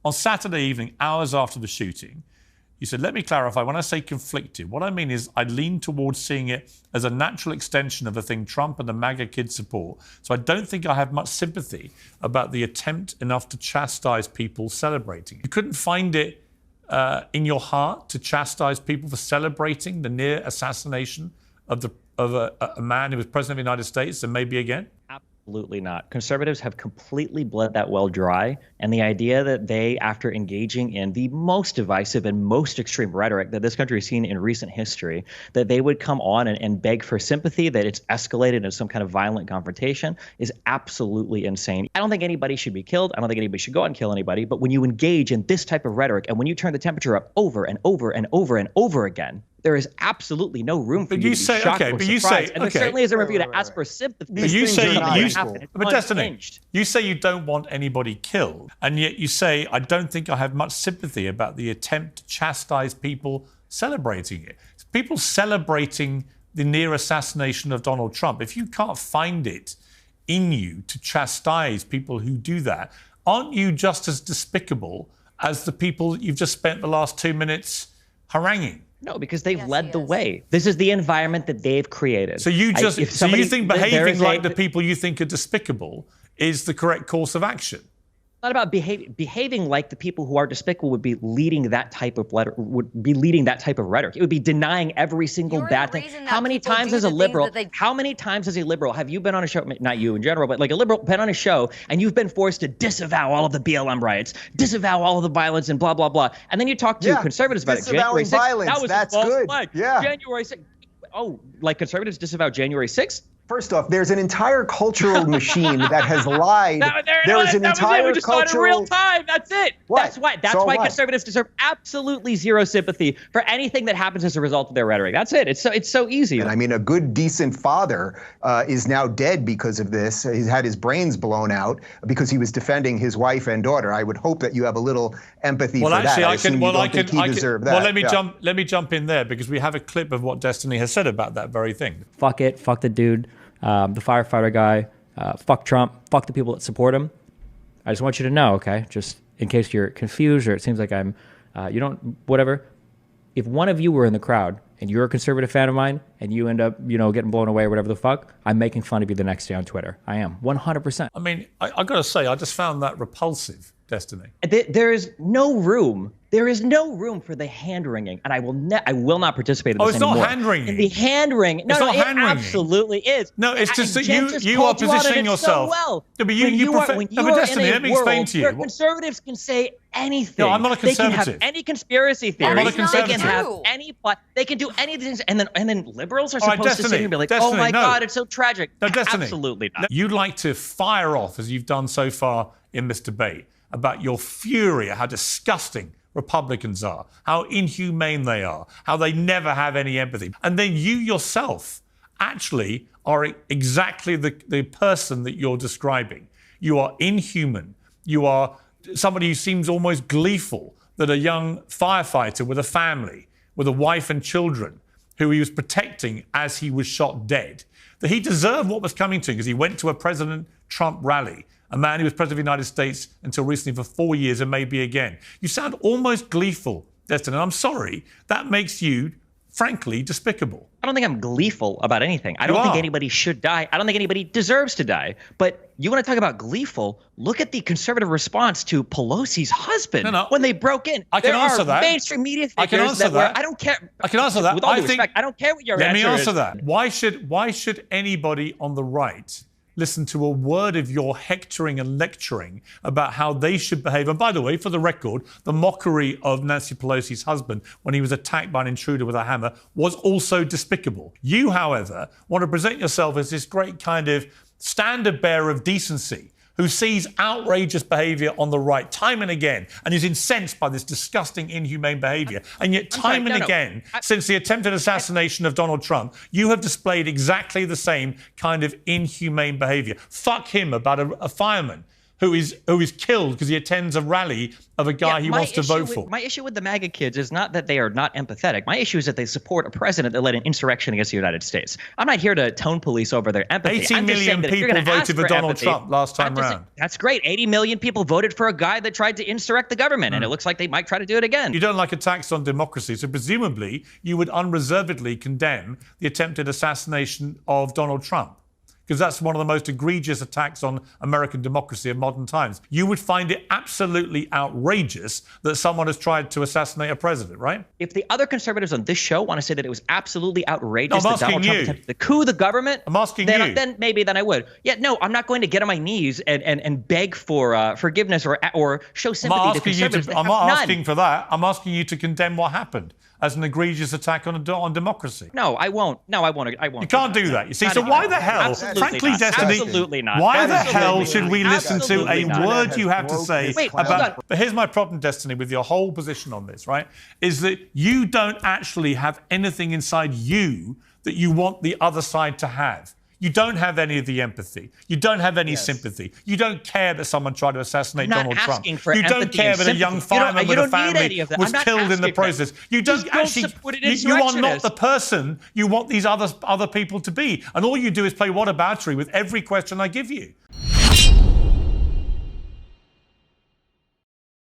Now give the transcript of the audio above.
on Saturday evening, hours after the shooting, you said, let me clarify, when I say conflicted, what I mean is I lean towards seeing it as a natural extension of the thing Trump and the MAGA kids support. So I don't think I have much sympathy about the attempt enough to chastise people celebrating. You couldn't find it in your heart to chastise people for celebrating the near assassination of a man who was president of the United States and maybe again? Absolutely not. Conservatives have completely bled that well dry. And the idea that they, after engaging in the most divisive and most extreme rhetoric that this country has seen in recent history, that they would come on and beg for sympathy, that it's escalated into some kind of violent confrontation is absolutely insane. I don't think anybody should be killed. I don't think anybody should go out and kill anybody. But when you engage in this type of rhetoric and when you turn the temperature up over and over and over and over again, there is absolutely no room for you to be shocked or surprised. And there certainly isn't room for you to ask for sympathy. But Destiny, you say you don't want anybody killed, and yet you say, I don't think I have much sympathy about the attempt to chastise people celebrating it. People celebrating the near assassination of Donald Trump. If you can't find it in you to chastise people who do that, aren't you just as despicable as the people you've just spent the last 2 minutes haranguing? No, because they've led the way. This is the environment that they've created. So you think behaving like the people you think are despicable is the correct course of action? Not about behaving like the people who are despicable would be leading that type of rhetoric. It would be denying every single bad thing. How many times as a liberal? How many times as a liberal have you been on a show? Not you in general, but like a liberal been on a show and you've been forced to disavow all of the BLM riots, disavow all of the violence, and blah blah blah. And then you talk to conservatives about it. January 6th. That was a false flag. Yeah. January 6th. Oh, like conservatives disavow January 6th? First off, there's an entire cultural machine that has lied. There is an entire we just saw it in real time. That's it. What? That's why conservatives deserve absolutely zero sympathy for anything that happens as a result of their rhetoric. That's it. It's so easy. And I mean, a good, decent father is now dead because of this. He's had his brains blown out because he was defending his wife and daughter. I would hope that you have a little empathy for that. Let me jump in there because we have a clip of what Destiny has said about that very thing. Fuck it. Fuck the dude. The firefighter guy, fuck Trump, fuck the people that support him. I just want you to know, okay, just in case you're confused or it seems like I'm, whatever. If one of you were in the crowd and you're a conservative fan of mine and you end up, getting blown away or whatever the fuck, I'm making fun of you the next day on Twitter. I am, 100%. I mean, I got to say, I just found that repulsive, Destiny. There is no room. There is no room for the hand-wringing, and I will not participate in this anymore. Oh, it's not hand-wringing. In the hand-wringing. No, it absolutely is. No, it's just that you are positioning yourself. So well. No, but Destiny, let me explain to you. Where conservatives can say anything. No, I'm not a conservative. They can have any conspiracy theory. I'm not a conservative. They can have any plot. They can do anything, and then liberals are supposed to sit here and be like, oh my God, it's so tragic. No, Destiny. Absolutely not. You'd like to fire off, as you've done so far in this debate, about your fury at how disgusting Republicans are, how inhumane they are, how they never have any empathy. And then you yourself actually are exactly the person that you're describing. You are inhuman. You are somebody who seems almost gleeful that a young firefighter with a family, with a wife and children, who he was protecting as he was shot dead, that he deserved what was coming to him because he went to a President Trump rally, a man who was president of the United States until recently for 4 years and maybe again. You sound almost gleeful, Destin, and I'm sorry, that makes you, frankly, despicable. I don't think I'm gleeful about anything. I don't think anybody should die. I don't think anybody deserves to die. But you want to talk about gleeful? Look at the conservative response to Pelosi's husband when they broke in. I can answer that. Mainstream media figures I can answer that. I don't care. I can answer that. With all due respect, I don't care what your answer is. Let me answer that. Why should anybody on the right listen to a word of your hectoring and lecturing about how they should behave? And by the way, for the record, the mockery of Nancy Pelosi's husband when he was attacked by an intruder with a hammer was also despicable. You, however, want to present yourself as this great kind of standard bearer of decency who sees outrageous behaviour on the right time and again and is incensed by this disgusting, inhumane behaviour. And yet time and again, since the attempted assassination of Donald Trump, you have displayed exactly the same kind of inhumane behaviour. Fuck him about a fireman who is killed because he attends a rally of a guy he wants to vote for. My issue with the MAGA kids is not that they are not empathetic. My issue is that they support a president that led an insurrection against the United States. I'm not here to tone police over their empathy. 18 million people voted for Donald Trump last time around. That's great. 80 million people voted for a guy that tried to insurrect the government, and it looks like they might try to do it again. You don't like attacks on democracy, so presumably you would unreservedly condemn the attempted assassination of Donald Trump, because that's one of the most egregious attacks on American democracy in modern times. You would find it absolutely outrageous that someone has tried to assassinate a president, right? If the other conservatives on this show want to say that it was absolutely outrageous that Donald Trump attempted to coup the government, I'm asking you. Then maybe I would. Yeah, no, I'm not going to get on my knees and beg for forgiveness or show sympathy to conservatives. I'm not asking for that. I'm asking you to condemn what happened as an egregious attack on democracy. No, I won't. No, I won't. You can't do that. You see, so why the hell, frankly, Destiny, absolutely not. Why the hell should we listen to a word you have to say about... But here's my problem, Destiny, with your whole position on this, right, is that you don't actually have anything inside you that you want the other side to have. You don't have any of the empathy. You don't have any sympathy. You don't care that someone tried to assassinate Donald Trump. You don't care that a young fireman with a family was killed in the process. You don't actually. You are not the person you want these other people to be. And all you do is play whataboutery with every question I give you.